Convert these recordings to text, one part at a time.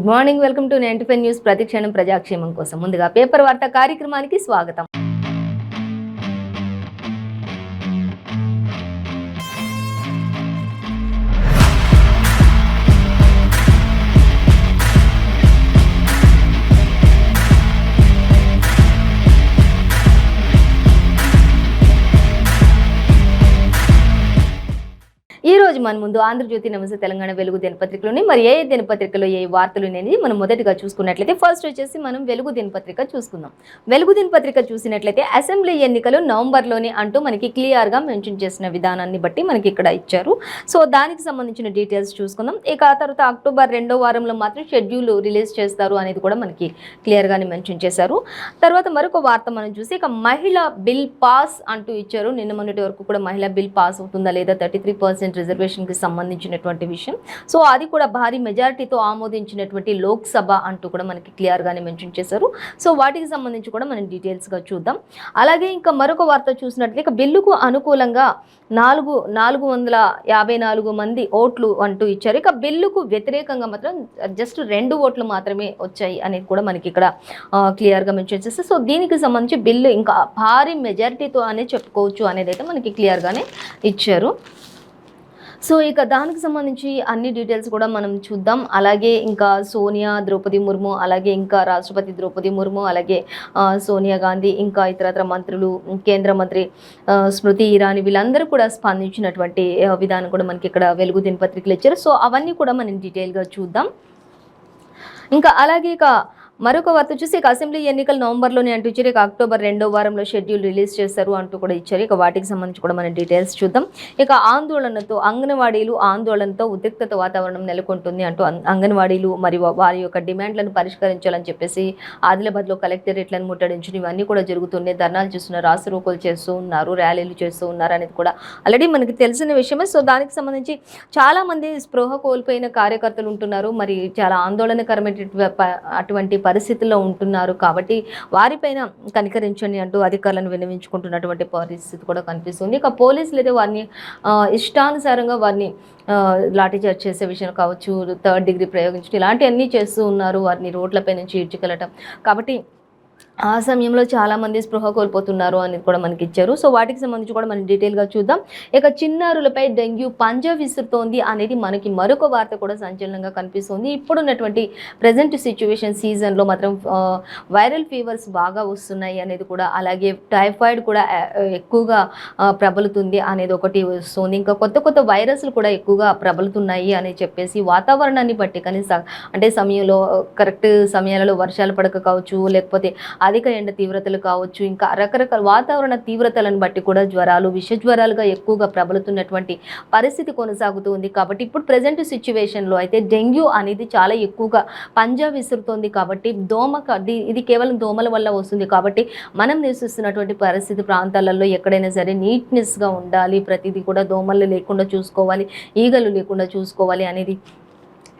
Good morning, welcome to 95 news. ప్రతిక్షణం ప్రజాక్షేమం కోసం. ముందుగా పేపర్ వార్తా కార్యక్రమానికి స్వాగతం. ఈ రోజు మన ముందు ఆంధ్రజ్యోతి, నమస్తే తెలంగాణ, వెలుగు దినపత్రికలోని మరి ఏ దినపత్రికలో ఏ వార్తలు అనేది మనం మొదటిగా చూసుకున్నట్లయితే ఫస్ట్ వచ్చేసి మనం వెలుగు దినపత్రిక చూసుకుందాం. వెలుగు దినపత్రిక చూసినట్లయితే అసెంబ్లీ ఎన్నికలు నవంబర్లోనే అంటూ మనకి క్లియర్గా మెన్షన్ చేసిన విధానాన్ని బట్టి మనకి ఇక్కడ ఇచ్చారు. సో దానికి సంబంధించిన డీటెయిల్స్ చూసుకుందాం. ఇక ఆ తర్వాత అక్టోబర్ 2వ వారంలో మాత్రం షెడ్యూల్ రిలీజ్ చేస్తారు అనేది కూడా మనకి క్లియర్గానే మెన్షన్ చేశారు. తర్వాత మరొక వార్త మనం చూసి ఇక మహిళా బిల్ పాస్ అంటూ ఇచ్చారు. నిన్న మొన్నటి వరకు కూడా మహిళా బిల్ పాస్ అవుతుందా లేదా 33% రిజర్వేషన్కి సంబంధించినటువంటి విషయం. సో అది కూడా భారీ మెజారిటీతో ఆమోదించినటువంటి లోక్సభ అంటూ కూడా మనకి క్లియర్గానే మెన్షన్ చేశారు. సో వాటికి సంబంధించి కూడా మనం డీటెయిల్స్గా చూద్దాం. అలాగే ఇంకా మరొక వార్త చూసినట్లయితే ఇక బిల్లుకు అనుకూలంగా 454 మంది ఓట్లు అంటూ ఇచ్చారు. ఇక బిల్లుకు వ్యతిరేకంగా మాత్రం జస్ట్ 2 ఓట్లు మాత్రమే వచ్చాయి అనేది కూడా మనకి ఇక్కడ క్లియర్గా మెన్షన్ చేస్తారు. సో దీనికి సంబంధించి బిల్లు ఇంకా భారీ మెజారిటీతో అనే చెప్పుకోవచ్చు అనేది అయితే మనకి క్లియర్గానే ఇచ్చారు. సో ఇక దానికి సంబంధించి అన్ని డీటెయిల్స్ కూడా మనం చూద్దాం. అలాగే ఇంకా సోనియా, ద్రౌపది ముర్ము, అలాగే ఇంకా రాష్ట్రపతి ద్రౌపది ముర్ము, అలాగే సోనియా గాంధీ, ఇంకా ఇతరత్ర మంత్రులు, కేంద్ర మంత్రి స్మృతి ఇరానీ వీళ్ళందరూ కూడా స్పందించినటువంటి విధానం కూడా మనకి ఇక్కడ వెలుగు దినపత్రికలు ఇచ్చారు. సో అవన్నీ కూడా మనం డీటెయిల్గా చూద్దాం. ఇంకా అలాగే ఇక మరొక వార్త చూసి ఇక అసెంబ్లీ ఎన్నికలు నవంబర్లోనే అంటూ ఇచ్చారు. ఇక అక్టోబర్ 2వ వారంలో షెడ్యూల్ రిలీజ్ చేస్తారు అంటూ కూడా ఇచ్చారు. ఇక వాటికి సంబంధించి కూడా మనం డీటెయిల్స్ చూద్దాం. ఇక అంగన్వాడీలు ఆందోళనతో ఉద్రిక్తత వాతావరణం నెలకొంటుంది అంటూ అంగన్వాడీలు మరియు వారి యొక్క డిమాండ్లను పరిష్కరించాలని చెప్పేసి ఆదిలాబాద్లో కలెక్టరేట్లను ముట్టడించడం ఇవన్నీ కూడా జరుగుతున్నాయి. ధర్నాలు చేస్తున్నారు, రాస్తారోకోలు చేస్తూ ఉన్నారు, ర్యాలీలు చేస్తూ ఉన్నారు అనేది కూడా ఆల్రెడీ మనకి తెలిసిన విషయమే. సో దానికి సంబంధించి చాలామంది స్పృహ కోల్పోయిన కార్యకర్తలు ఉంటున్నారు, మరి చాలా ఆందోళనకరమైన అటువంటి పరిస్థితుల్లో ఉంటున్నారు. కాబట్టి వారిపైన కనికరించండి అంటూ అధికారులను విన్నవించుకుంటున్నటువంటి పరిస్థితి కూడా కనిపిస్తుంది. ఇక పోలీసులు అయితే వారిని ఇష్టానుసారంగా వారిని లాఠీచార్జ్ చేసే విషయం కావచ్చు, 3rd డిగ్రీ ప్రయోగించడం ఇలాంటివన్నీ చేస్తూ ఉన్నారు. వారిని రోడ్లపై నుంచి ఈడ్చుకెళ్ళటం. కాబట్టి ఆ సమయంలో చాలామంది స్పృహ కోల్పోతున్నారు అనేది కూడా మనకి ఇచ్చారు. సో వాటికి సంబంధించి కూడా మనం డీటెయిల్గా చూద్దాం. ఇక చిన్నారులపై డెంగ్యూ పంజా విసురుతోంది అనేది మనకి మరొక వార్త కూడా సంచలనంగా కనిపిస్తుంది. ఇప్పుడున్నటువంటి ప్రజెంట్ సిచ్యువేషన్ సీజన్లో మాత్రం వైరల్ ఫీవర్స్ బాగా వస్తున్నాయి అనేది కూడా, అలాగే టైఫాయిడ్ కూడా ఎక్కువగా ప్రబలుతుంది అనేది ఒకటి వస్తుంది. ఇంకా కొత్త కొత్త వైరస్లు కూడా ఎక్కువగా ప్రబలుతున్నాయి అని చెప్పేసి వాతావరణాన్ని బట్టి కనీసం అంటే సమయంలో కరెక్ట్ సమయాలలో వర్షాలు పడక కావచ్చు, లేకపోతే అధిక ఎండ తీవ్రతలు కావచ్చు, ఇంకా రకరకాల వాతావరణ తీవ్రతలను బట్టి కూడా జ్వరాలు, విష జ్వరాలుగా ఎక్కువగా ప్రబలుతున్నటువంటి పరిస్థితి కొనసాగుతూ ఉంది. కాబట్టి ఇప్పుడు ప్రజెంట్ సిచ్యువేషన్లో అయితే డెంగ్యూ అనేది చాలా ఎక్కువగా పంజా విసురుతోంది. కాబట్టి ఇది కేవలం దోమల వల్ల వస్తుంది. కాబట్టి మనం నివసిస్తున్నటువంటి పరిస్థితి ప్రాంతాలలో ఎక్కడైనా సరే నీట్నెస్గా ఉండాలి, ప్రతిదీ కూడా దోమలు లేకుండా చూసుకోవాలి, ఈగలు లేకుండా చూసుకోవాలి అనేది,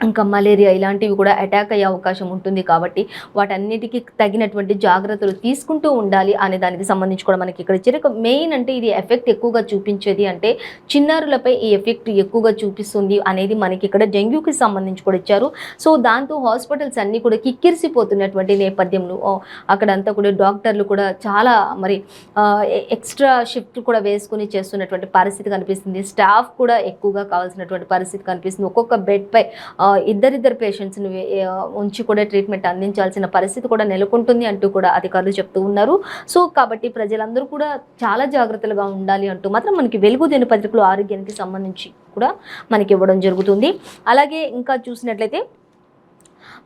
ఇంకా మలేరియా ఇలాంటివి కూడా అటాక్ అయ్యే అవకాశం ఉంటుంది. కాబట్టి వాటన్నిటికీ తగినటువంటి జాగ్రత్తలు తీసుకుంటూ ఉండాలి అనే దానికి సంబంధించి కూడా మనకి ఇక్కడ ఇచ్చారు. మెయిన్ అంటే ఇది ఎఫెక్ట్ ఎక్కువగా చూపించేది అంటే చిన్నారులపై ఈ ఎఫెక్ట్ ఎక్కువగా చూపిస్తుంది అనేది మనకి ఇక్కడ డెంగ్యూకి సంబంధించి కూడా ఇచ్చారు. సో దాంతో హాస్పిటల్స్ అన్నీ కూడా కిక్కిరిసిపోతున్నటువంటి నేపథ్యంలో అక్కడంతా కూడా డాక్టర్లు కూడా చాలా మరి ఎక్స్ట్రా షిఫ్ట్ కూడా వేసుకుని చేస్తున్నటువంటి పరిస్థితి కనిపిస్తుంది. స్టాఫ్ కూడా ఎక్కువగా కావాల్సినటువంటి పరిస్థితి కనిపిస్తుంది. ఒక్కొక్క బెడ్పై ఇద్దరిద్దరు పేషెంట్స్ని ఉంచి కూడా ట్రీట్మెంట్ అందించాల్సిన పరిస్థితి కూడా నెలకొంటుంది అంటూ కూడా అధికారులు చెప్తూ ఉన్నారు. సో కాబట్టి ప్రజలందరూ కూడా చాలా జాగ్రత్తలుగా ఉండాలి అంటూ మాత్రం మనకి వెలుగు దినపత్రికలు ఆరోగ్యానికి సంబంధించి కూడా మనకి ఇవ్వడం జరుగుతుంది. అలాగే ఇంకా చూసినట్లయితే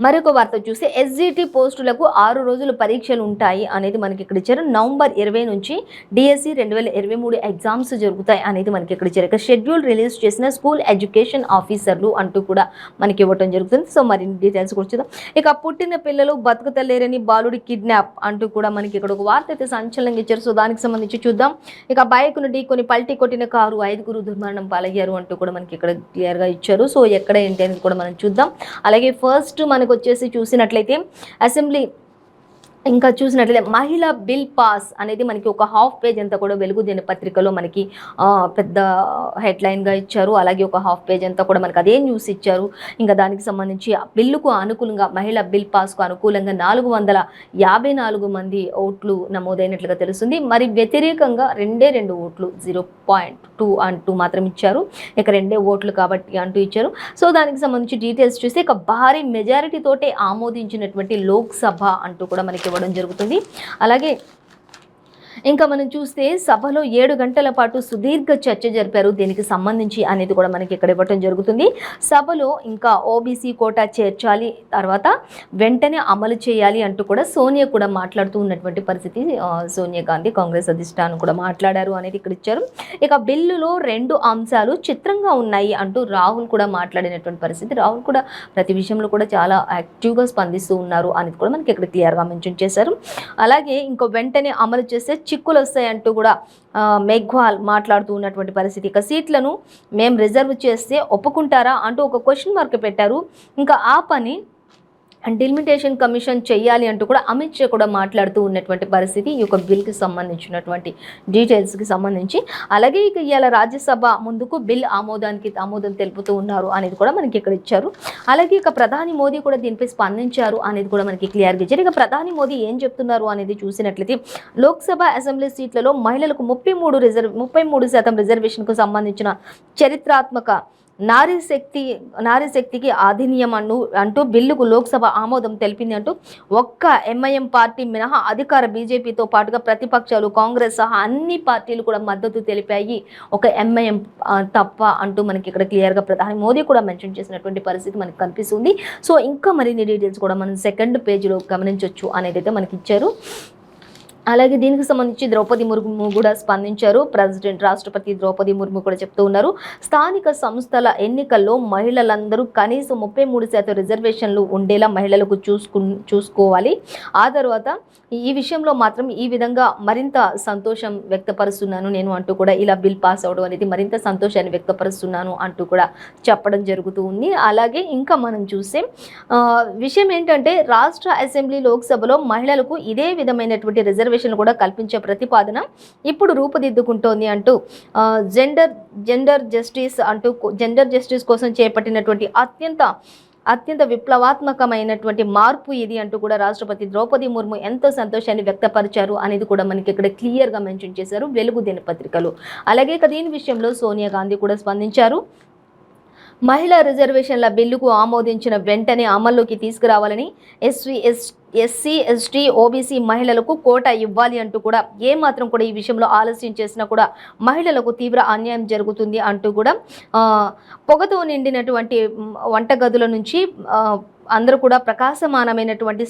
మరొక వార్త చూస్తే ఎస్జిటి పోస్టులకు 6 రోజులు పరీక్షలు ఉంటాయి అనేది మనకి ఇక్కడ ఇచ్చారు. నవంబర్ 20 నుంచి డిఎస్సి 2023 ఎగ్జామ్స్ జరుగుతాయి అనేది మనకి ఇక్కడ ఇచ్చారు. ఇక షెడ్యూల్ రిలీజ్ చేసిన స్కూల్ ఎడ్యుకేషన్ ఆఫీసర్లు అంటూ కూడా మనకి ఇవ్వడం జరుగుతుంది. సో మరిన్ని డీటెయిల్స్ కూడా చూద్దాం. ఇక పుట్టిన పిల్లలు బతుకుతలేరని బాలుడి కిడ్నాప్ అంటూ కూడా మనకి ఇక్కడ ఒక వార్త అయితే సంచలనంగా ఇచ్చారు. సో దానికి సంబంధించి చూద్దాం. ఇక బైక్ను ఢీకొని పల్టీ కొట్టిన కారు 5గురు దుర్మరణం పాలయ్యారు అంటూ కూడా మనకి ఇక్కడ క్లియర్గా ఇచ్చారు. సో ఎక్కడ ఏంటి అనేది కూడా మనం చూద్దాం. అలాగే ఫస్ట్ మనకు వచ్చేసి చూసినట్లయితే అసెంబ్లీ ఇంకా చూసినట్లయితే మహిళా బిల్ పాస్ అనేది మనకి ఒక హాఫ్ పేజ్ అంతా కూడా వెలుగు దినపత్రికలో మనకి పెద్ద హెడ్లైన్గా ఇచ్చారు. అలాగే ఒక హాఫ్ పేజ్ అంతా కూడా మనకి అదే న్యూస్ ఇచ్చారు. ఇంకా దానికి సంబంధించి బిల్లుకు అనుకూలంగా మహిళా బిల్ పాస్కు అనుకూలంగా 454 మంది ఓట్లు నమోదైనట్లుగా తెలుస్తుంది. మరి వ్యతిరేకంగా 2 ఓట్లు 0.2 అంటూ మాత్రం ఇచ్చారు. ఇక 2 ఓట్లు కాబట్టి అంటూ ఇచ్చారు. సో దానికి సంబంధించి డీటెయిల్స్ చూస్తే ఇక భారీ మెజారిటీ తోటే ఆమోదించినటువంటి లోక్సభ అంటూ కూడా మనకి ఇవ్వడం జరుగుతుంది. అలాగే ఇంకా మనం చూస్తే సభలో 7 గంటల పాటు సుదీర్ఘ చర్చ జరిపారు దీనికి సంబంధించి అనేది కూడా మనకి ఇక్కడ ఇవ్వటం జరుగుతుంది. సభలో ఇంకా ఓబీసీ కోటా చేర్చాలి, తర్వాత వెంటనే అమలు చేయాలి అంటూ కూడా సోనియా కూడా మాట్లాడుతూ ఉన్నటువంటి పరిస్థితి. సోనియా గాంధీ కాంగ్రెస్ అధిష్టానం కూడా మాట్లాడారు అనేది ఇక్కడ ఇచ్చారు. ఇక బిల్లులో 2 అంశాలు చిత్రంగా ఉన్నాయి అంటూ రాహుల్ కూడా మాట్లాడినటువంటి పరిస్థితి. రాహుల్ కూడా ప్రతి విషయంలో కూడా చాలా యాక్టివ్గా స్పందిస్తూ ఉన్నారు అనేది కూడా మనకి ఇక్కడ క్లియర్గా మెన్షన్ చేశారు. అలాగే ఇంకో వెంటనే అమలు చేస్తే చిక్కులు వస్తాయంటూ కూడా మెఘ్వాల్ మాట్లాడుతూ ఉన్నటువంటి పరిస్థితి. ఇక సీట్లను మేము రిజర్వ్ చేస్తే ఒప్పుకుంటారా అంటూ ఒక క్వశ్చన్ మార్క్ పెట్టారు. ఇంకా ఆ పని డిలిమిటేషన్ కమిషన్ చేయాలి అంటూ కూడా అమిత్ షా కూడా మాట్లాడుతూ ఉన్నటువంటి పరిస్థితి ఈ యొక్క బిల్కి సంబంధించినటువంటి డీటెయిల్స్కి సంబంధించి. అలాగే ఇక ఇవాళ రాజ్యసభ ముందుకు బిల్ ఆమోదం తెలుపుతూ ఉన్నారు అనేది కూడా మనకి ఇక్కడ ఇచ్చారు. అలాగే ఇక ప్రధాని మోదీ కూడా దీనిపై స్పందించారు అనేది కూడా మనకి క్లియర్గా ఇచ్చారు. ఇక ప్రధాని మోదీ ఏం చెప్తున్నారు అనేది చూసినట్లయితే లోక్సభ అసెంబ్లీ సీట్లలో మహిళలకు 33% రిజర్వేషన్కు సంబంధించిన చరిత్రాత్మక నారీ శక్తికి అధినియం అంటూ బిల్లుకు లోక్సభ ఆమోదం తెలిపింది అంటూ ఒక్క ఎంఐఎం పార్టీ మినహా అధికార బీజేపీతో పాటుగా ప్రతిపక్షాలు కాంగ్రెస్ సహా అన్ని పార్టీలు కూడా మద్దతు తెలిపాయి, ఒక ఎంఐఎం తప్ప అంటూ మనకి ఇక్కడ క్లియర్గా ప్రధాని మోదీ కూడా మెన్షన్ చేసినటువంటి పరిస్థితి మనకి కనిపిస్తుంది. సో ఇంకా మరిన్ని డీటెయిల్స్ కూడా మనం సెకండ్ పేజీలో గమనించవచ్చు అనేది అయితే మనకి ఇచ్చారు. అలాగే దీనికి సంబంధించి ద్రౌపది ముర్ము కూడా స్పందించారు. రాష్ట్రపతి ద్రౌపది ముర్ము కూడా చెప్తూ ఉన్నారు, స్థానిక సంస్థల ఎన్నికల్లో మహిళలందరూ కనీసం 33% రిజర్వేషన్లు ఉండేలా మహిళలకు చూసుకోవాలి. ఆ తర్వాత ఈ విషయంలో మాత్రం ఈ విధంగా మరింత సంతోషం వ్యక్తపరుస్తున్నాను నేను అంటూ కూడా ఇలా బిల్ పాస్ అవడం అనేది మరింత సంతోషాన్ని వ్యక్తపరుస్తున్నాను అంటూ కూడా చెప్పడం జరుగుతూ ఉంది. అలాగే ఇంకా మనం చూస్తే విషయం ఏంటంటే రాష్ట్ర అసెంబ్లీ లోక్సభలో మహిళలకు ఇదే విధమైనటువంటి రిజర్వేషన్ కూడా కల్పించే ప్రతిపాదన ఇప్పుడు రూపుదిద్దుకుంటోంది అంటూ జెండర్ జస్టిస్ కోసం చేపట్టినటువంటి అత్యంత విప్లవాత్మకమైనటువంటి మార్పు ఇది అంటూ కూడా రాష్ట్రపతి ద్రౌపది ముర్ము ఎంతో సంతోషాన్ని వ్యక్తపరిచారు అనేది కూడా మనకి ఇక్కడ క్లియర్గా మెన్షన్ చేశారు వెలుగు దినపత్రికలు. అలాగే దీని విషయంలో సోనియా గాంధీ కూడా స్పందించారు. మహిళా రిజర్వేషన్ల బిల్లుకు ఆమోదించిన వెంటనే అమల్లోకి తీసుకురావాలని, ఎస్సీ ఎస్టీ ఓబీసీ మహిళలకు కోటా ఇవ్వాలి అంటూ కూడా ఏమాత్రం కూడా ఈ విషయంలో ఆలస్యం చేసినా కూడా మహిళలకు తీవ్ర అన్యాయం జరుగుతుంది అంటూ కూడా పొగతో నిండినటువంటి వంటగదుల నుంచి అందరూ కూడా ప్రకాశమానమైనటువంటి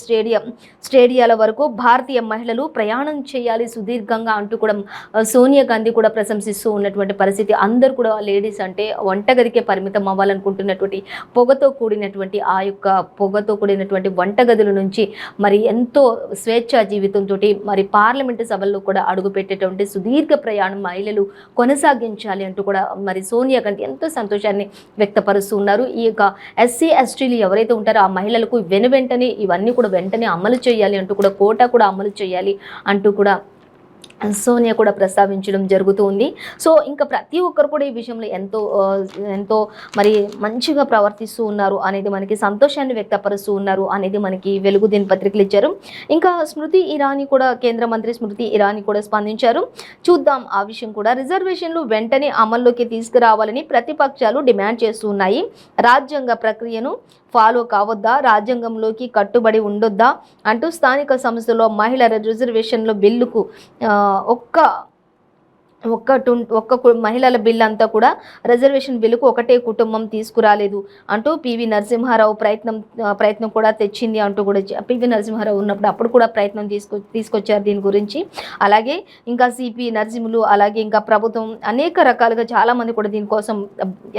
స్టేడియాల వరకు భారతీయ మహిళలు ప్రయాణం చేయాలి సుదీర్ఘంగా అంటూ కూడా సోనియా గాంధీ కూడా ప్రశంసిస్తూ ఉన్నటువంటి పరిస్థితి. అందరూ కూడా లేడీస్ అంటే వంటగదికే పరిమితం అవ్వాలనుకుంటున్నటువంటి పొగతో కూడినటువంటి వంటగదుల నుంచి మరి ఎంతో స్వేచ్ఛా జీవితంతో మరి పార్లమెంటు సభల్లో కూడా అడుగుపెట్టేటువంటి సుదీర్ఘ ప్రయాణం మహిళలు కొనసాగించాలి అంటూ కూడా మరి సోనియా గాంధీ ఎంతో సంతోషాన్ని వ్యక్తపరుస్తూ ఉన్నారు. ఈ యొక్క ఎస్సీ ఎస్టీలు ఎవరైతే ఉంటారో ఆ మహిళలకు వెంటనే ఇవన్నీ కూడా వెంటనే అమలు చేయాలి అంటూ కూడా కోటా కూడా అమలు చేయాలి అంటూ కూడా సోనియా కూడా ప్రస్తావించడం జరుగుతూ ఉంది. సో ఇంకా ప్రతి ఒక్కరు కూడా ఈ విషయంలో ఎంతో మరి మంచిగా ప్రవర్తిస్తూ ఉన్నారు అనేది మనకి సంతోషాన్ని వ్యక్తపరుస్తూ ఉన్నారు అనేది మనకి వెలుగు దినపత్రికలు ఇచ్చారు. ఇంకా కేంద్ర మంత్రి స్మృతి ఇరానీ కూడా స్పందించారు. చూద్దాం ఆ విషయం కూడా. రిజర్వేషన్లు వెంటనే అమల్లోకి తీసుకురావాలని ప్రతిపక్షాలు డిమాండ్ చేస్తూ ఉన్నాయి. రాజ్యాంగ ప్రక్రియను ఫాలో కావద్దా, రాజ్యాంగంలోకి కట్టుబడి ఉండొద్దా అంటూ స్థానిక సంస్థలో మహిళల రిజర్వేషన్ల బిల్లుకు ఒక్క మహిళల బిల్లు అంతా కూడా రిజర్వేషన్ బిల్లుకు ఒకటే కుటుంబం తీసుకురాలేదు అంటూ పివి నరసింహారావు ప్రయత్నం కూడా తెచ్చింది అంటూ కూడా పివి నరసింహారావు ఉన్నప్పుడు అప్పుడు కూడా ప్రయత్నం తీసుకొచ్చారు దీని గురించి. అలాగే ఇంకా సిపి నరసింహులు అలాగే ఇంకా ప్రభుత్వం అనేక రకాలుగా చాలామంది కూడా దీనికోసం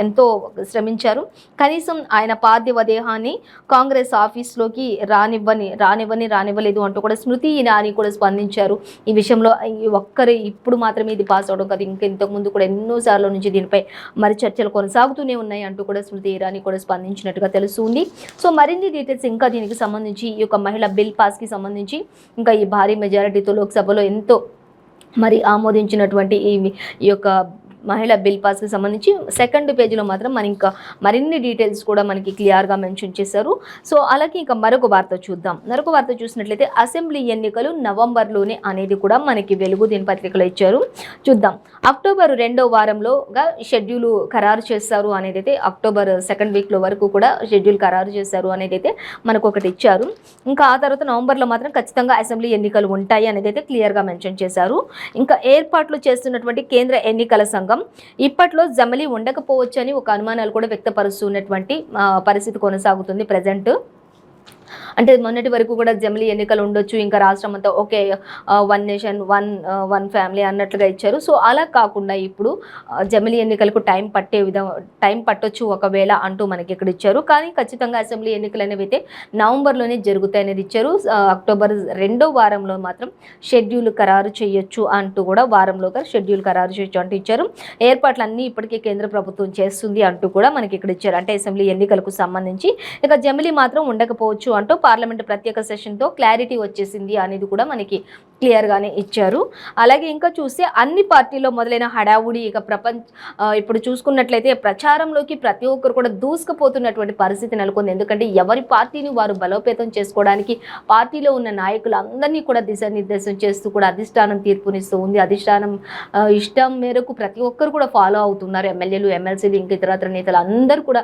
ఎంతో శ్రమించారు. కనీసం ఆయన పార్థివ దేహాన్ని కాంగ్రెస్ ఆఫీస్లోకి రానివ్వలేదు అంటూ కూడా స్మృతి ఇరానీ కూడా స్పందించారు. ఈ విషయంలో ఒక్కరే ఇప్పుడు మాత్రమే ఇది పాస్ అవడం కదా, ఇంకా ఇంతకుముందు కూడా ఎన్నోసార్లు నుంచి దీనిపై మరి చర్చలు కొనసాగుతూనే ఉన్నాయి అంటూ కూడా స్మృతి ఇరానీ కూడా స్పందించినట్టుగా తెలుస్తుంది. సో మరిన్ని డీటెయిల్స్ ఇంకా దీనికి సంబంధించి ఈ యొక్క మహిళా బిల్ పాస్కి సంబంధించి ఇంకా ఈ భారీ మెజారిటీతో లోక్సభలో ఎంతో మరి ఆమోదించినటువంటి ఈ యొక్క మహిళా బిల్ పాస్కి సంబంధించి సెకండ్ పేజీలో మాత్రం మన ఇంకా మరిన్ని డీటెయిల్స్ కూడా మనకి క్లియర్గా మెన్షన్ చేశారు. సో అలాగే ఇంకా మరొక వార్త చూద్దాం. మరొక వార్త చూసినట్లయితే అసెంబ్లీ ఎన్నికలు నవంబర్లోనే అనేది కూడా మనకి వెలుగు దినపత్రికలో ఇచ్చారు. చూద్దాం. అక్టోబర్ 2వ వారంలోగా షెడ్యూల్ ఖరారు చేస్తారు అనేది అయితే అక్టోబర్ 2nd వీక్లో వరకు కూడా షెడ్యూల్ ఖరారు చేస్తారు అనేది అయితే మనకు ఒకటి ఇచ్చారు. ఇంకా ఆ తర్వాత నవంబర్లో మాత్రం ఖచ్చితంగా అసెంబ్లీ ఎన్నికలు ఉంటాయి అనేది అయితే క్లియర్గా మెన్షన్ చేశారు. ఇంకా ఏర్పాట్లు చేస్తున్నటువంటి కేంద్ర ఎన్నికల సంఘం ఇప్పట్లో జమలి ఉండకపోవచ్చని ఒక అనుమానాలు కూడా వ్యక్తపరుస్తున్నటువంటి పరిస్థితి కొనసాగుతుంది ప్రజెంట్. అంటే మొన్నటి వరకు కూడా జమిలీ ఎన్నికలు ఉండొచ్చు, ఇంకా రాష్ట్రం అంతా ఓకే 1 నేషన్ 1 ఫ్యామిలీ అన్నట్లుగా ఇచ్చారు. సో అలా కాకుండా ఇప్పుడు జమిలీ ఎన్నికలకు టైం పట్టొచ్చు ఒకవేళ అంటూ మనకి ఇక్కడ ఇచ్చారు. కానీ ఖచ్చితంగా అసెంబ్లీ ఎన్నికలు అనేవి అయితే నవంబర్లోనే జరుగుతాయి అనేది ఇచ్చారు. అక్టోబర్ 2వ వారంలో మాత్రం షెడ్యూల్ ఖరారు చేయొచ్చు అంటూ కూడా వారంలోగా షెడ్యూల్ ఖరారు చేయొచ్చు అంటూ ఇచ్చారు. ఏర్పాట్లన్నీ ఇప్పటికే కేంద్ర ప్రభుత్వం చేస్తుంది అంటూ కూడా మనకి ఇక్కడ ఇచ్చారు. అంటే అసెంబ్లీ ఎన్నికలకు సంబంధించి ఇక జమిలీ మాత్రం ఉండకపోవచ్చు అంటూ పార్లమెంట్ ప్రత్యేక సెషన్తో క్లారిటీ వచ్చేసింది అనేది కూడా మనకి క్లియర్గానే ఇచ్చారు. అలాగే ఇంకా చూస్తే అన్ని పార్టీలో మొదలైన హడావుడి ఇక ఇప్పుడు చూసుకున్నట్లయితే ప్రచారంలోకి ప్రతి ఒక్కరు కూడా దూసుకుపోతున్నటువంటి పరిస్థితి నెలకొంది. ఎందుకంటే ఎవరి పార్టీని వారు బలోపేతం చేసుకోవడానికి పార్టీలో ఉన్న నాయకులందరినీ కూడా దిశానిర్దేశం చేస్తూ కూడా అధిష్టానం తీర్పునిస్తూ ఉంది. అధిష్టానం ఇష్టం మేరకు ప్రతి ఒక్కరు కూడా ఫాలో అవుతున్నారు. ఎమ్మెల్యేలు, ఎమ్మెల్సీలు, ఇంక ఇతరత్ర నేతలు అందరూ కూడా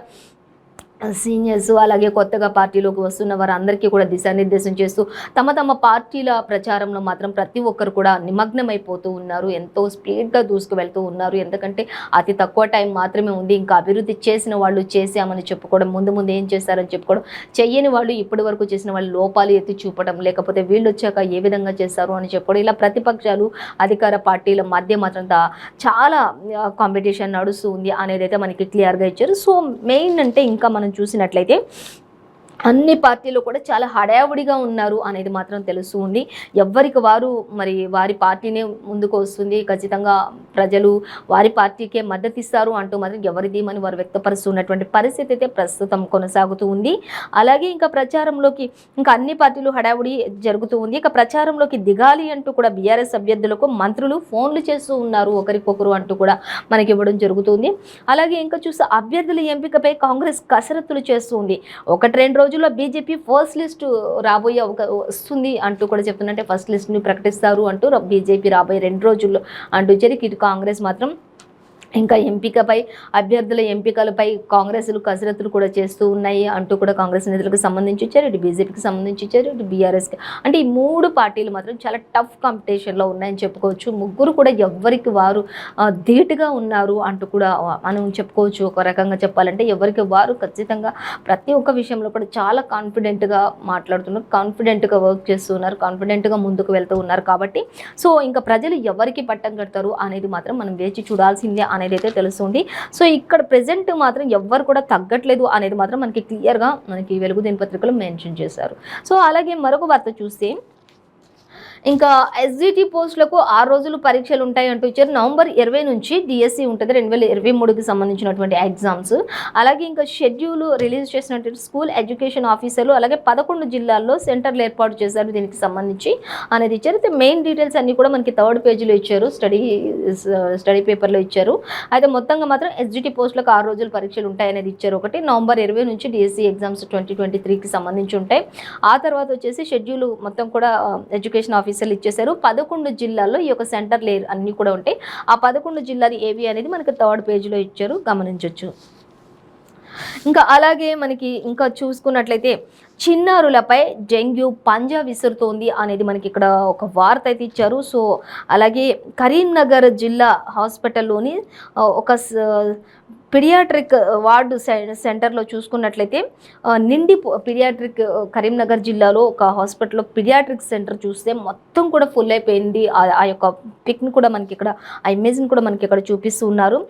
సీనియర్స్ అలాగే కొత్తగా పార్టీలోకి వస్తున్న వారు అందరికీ కూడా దిశానిర్దేశం చేస్తూ తమ పార్టీల ప్రచారంలో మాత్రం ప్రతి ఒక్కరు కూడా నిమగ్నమైపోతూ ఉన్నారు. ఎంతో స్పీడ్గా దూసుకు వెళ్తూ ఉన్నారు. ఎందుకంటే అతి తక్కువ టైం మాత్రమే ఉంది. ఇంకా అభివృద్ధి చేసిన వాళ్ళు చేశామని చెప్పుకోవడం, ముందు ఏం చేశారని చెప్పుకోవడం, చెయ్యని వాళ్ళు ఇప్పటి వరకు చేసిన వాళ్ళు లోపాలు ఎత్తి చూపడం, లేకపోతే వీళ్ళు వచ్చాక ఏ విధంగా చేశారు అని చెప్పుకోవడం, ఇలా ప్రతిపక్షాలు అధికార పార్టీల మధ్య మాత్రం చాలా కాంపిటీషన్ నడుస్తూ ఉంది అనేది అయితే మనకి క్లియర్గా ఇచ్చారు. సో మెయిన్ అంటే ఇంకా మనం చూసినట్లయితే అన్ని పార్టీలు కూడా చాలా హడావుడిగా ఉన్నారు అనేది మాత్రం తెలుస్తూ ఉంది. ఎవ్వరికి వారు మరి వారి పార్టీనే ముందుకు వస్తుంది, ఖచ్చితంగా ప్రజలు వారి పార్టీకే మద్దతు ఇస్తారు అంటూ మాత్రం ఎవరిదేమని వారు వ్యక్తపరుస్తున్నటువంటి పరిస్థితి అయితే ప్రస్తుతం కొనసాగుతూ ఉంది. అలాగే ఇంకా ప్రచారంలోకి ఇంకా అన్ని పార్టీలు హడావుడి జరుగుతూ ఉంది. ఇక ప్రచారంలోకి దిగాలి అంటూ కూడా బీఆర్ఎస్ అభ్యర్థులకు మంత్రులు ఫోన్లు చేస్తూ ఉన్నారు ఒకరికొకరు అంటూ కూడా మనకి ఇవ్వడం జరుగుతుంది. అలాగే ఇంకా చూస్తే అభ్యర్థుల ఎంపికపై కాంగ్రెస్ కసరత్తులు చేస్తుంది. 1-2 రోజుల్లో బీజేపీ ఫస్ట్ లిస్ట్ రాబోయే వస్తుంది అంటూ కూడా చెప్తున్నట్టే ఫస్ట్ లిస్ట్ని ప్రకటిస్తారు అంటూ బీజేపీ రాబోయే 2 రోజుల్లో అంటూ ఇటు కాంగ్రెస్ మాత్రం ఇంకా అభ్యర్థుల ఎంపికలపై కాంగ్రెస్లు కసరత్తులు కూడా చేస్తూ ఉన్నాయి అంటూ కూడా కాంగ్రెస్ నేతలకు సంబంధించి ఇచ్చారు, ఇటు బీజేపీకి సంబంధించి ఇచ్చారు, ఇటు బీఆర్ఎస్కి. అంటే ఈ 3 పార్టీలు మాత్రం చాలా టఫ్ కాంపిటీషన్లో ఉన్నాయని చెప్పుకోవచ్చు. ముగ్గురు కూడా ఎవరికి వారు ధీటుగా ఉన్నారు అంటూ కూడా మనం చెప్పుకోవచ్చు. ఒక రకంగా చెప్పాలంటే ఎవరికి వారు ఖచ్చితంగా ప్రతి ఒక్క విషయంలో కూడా చాలా కాన్ఫిడెంట్గా మాట్లాడుతున్నారు, కాన్ఫిడెంట్గా వర్క్ చేస్తున్నారు, కాన్ఫిడెంట్గా ముందుకు వెళ్తూ ఉన్నారు. కాబట్టి సో ఇంకా ప్రజలు ఎవరికి పట్టం కడతారు అనేది మాత్రం మనం వేచి చూడాల్సిందే అనేది అయితే తెలుస్తుంది. సో ఇక్కడ ప్రెజెంట్ మాత్రం ఎవ్వరు కూడా తగ్గట్లేదు అనేది మాత్రం మనకి క్లియర్గా మనకి వెలుగు దినపత్రికలో మెన్షన్ చేశారు. సో అలాగే మరొక వార్త చూస్తే ఇంకా ఎస్జిటి పోస్టులకు 6 రోజులు పరీక్షలు ఉంటాయి అంటూ ఇచ్చారు. నవంబర్ 20 నుంచి డిఎస్సి ఉంటుంది 2023కి సంబంధించినటువంటి ఎగ్జామ్స్. అలాగే ఇంకా షెడ్యూల్ రిలీజ్ చేసినటువంటి స్కూల్ ఎడ్యుకేషన్ ఆఫీసర్లు అలాగే 11 జిల్లాల్లో సెంటర్లు ఏర్పాటు చేశారు దీనికి సంబంధించి అనేది ఇచ్చారు. అయితే మెయిన్ డీటెయిల్స్ అన్ని కూడా మనకి 3rd పేజీలో ఇచ్చారు, స్టడీ పేపర్లో ఇచ్చారు. అయితే మొత్తంగా మాత్రం ఎస్జిటి పోస్టులకు 6 రోజులు పరీక్షలు ఉంటాయి అనేది ఇచ్చారు. ఒకటి నవంబర్ 20 నుంచి డిఎస్సి ఎగ్జామ్స్ 2023కి సంబంధించి ఉంటాయి. ఆ తర్వాత వచ్చేసి షెడ్యూల్ మొత్తం కూడా ఎడ్యుకేషన్ ఆఫీసర్లు ఇచ్చేశారు. 11 జిల్లాల్లో ఈ యొక్క సెంటర్లు అన్నీ కూడా ఉంటాయి. ఆ 11 జిల్లాలు ఏవి అనేది మనకి 3rd పేజీలో ఇచ్చారు, గమనించవచ్చు. ఇంకా అలాగే మనకి ఇంకా చూసుకున్నట్లయితే చిన్నారులపై డెంగ్యూ పంజా విసురుతోంది అనేది మనకి ఇక్కడ ఒక వార్త అయితే ఇచ్చారు. సో అలాగే కరీంనగర్ జిల్లా హాస్పిటల్లోని ఒక పిడియాట్రిక్ వార్డు సెంటర్లో చూసుకున్నట్లయితే పిడియాట్రిక్ కరీంనగర్ జిల్లాలో ఒక హాస్పిటల్లో పిడియాట్రిక్ సెంటర్ చూస్తే మొత్తం కూడా ఫుల్ అయిపోయింది. ఆ యొక్క పిక్ని కూడా మనకి ఇక్కడ ఆ ఇమేజ్ని కూడా మనకి ఇక్కడ చూపిస్తూ ఉన్నారు.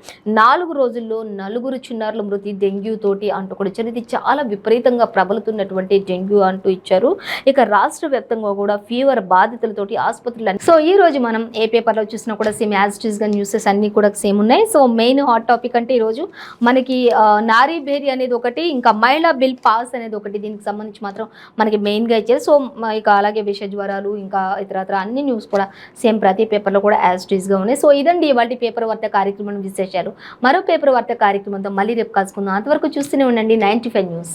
4 రోజుల్లో 4 చిన్నారుల మృతి డెంగ్యూ తోటి అంటూ కూడా ఇచ్చారు. ఇది చాలా విపరీతంగా ప్రబలుతున్నటువంటి ఒకటి డెంగ్యూ అంటూ ఇచ్చారు. ఇక రాష్ట్ర వ్యాప్తంగా కూడా ఫీవర్ బాధితులతోటి ఆసుపత్రులు. సో ఈ రోజు మనం ఏ పేపర్లో చూసినా కూడా సేమ్ యాజ్ ఇట్ ఈస్ గా న్యూసెస్ అన్ని కూడా సేమ్ ఉన్నాయి. సో మెయిన్ హాట్ టాపిక్ అంటే ఈరోజు మనకి నారీ బేరీ అనేది ఒకటి, ఇంకా మహిళా బిల్ పాస్ అనేది ఒకటి, దీనికి సంబంధించి మాత్రం మనకి మెయిన్గా ఇచ్చారు. సో ఇక అలాగే విష జ్వరాలు ఇంకా ఇతరత్ర అన్ని న్యూస్ కూడా సేమ్ ప్రతి పేపర్లో కూడా యాజ్ ఇట్ ఈస్ గా ఉన్నాయి. సో ఇదండి ఇవాళ పేపర్ వార్త కార్యక్రమం విశేషాలు. మరో పేపర్ వార్త కార్యక్రమంతో మళ్ళీ రేపు కలుసుకుందాం. అంతవరకు చూస్తూనే ఉండండి 95 న్యూస్.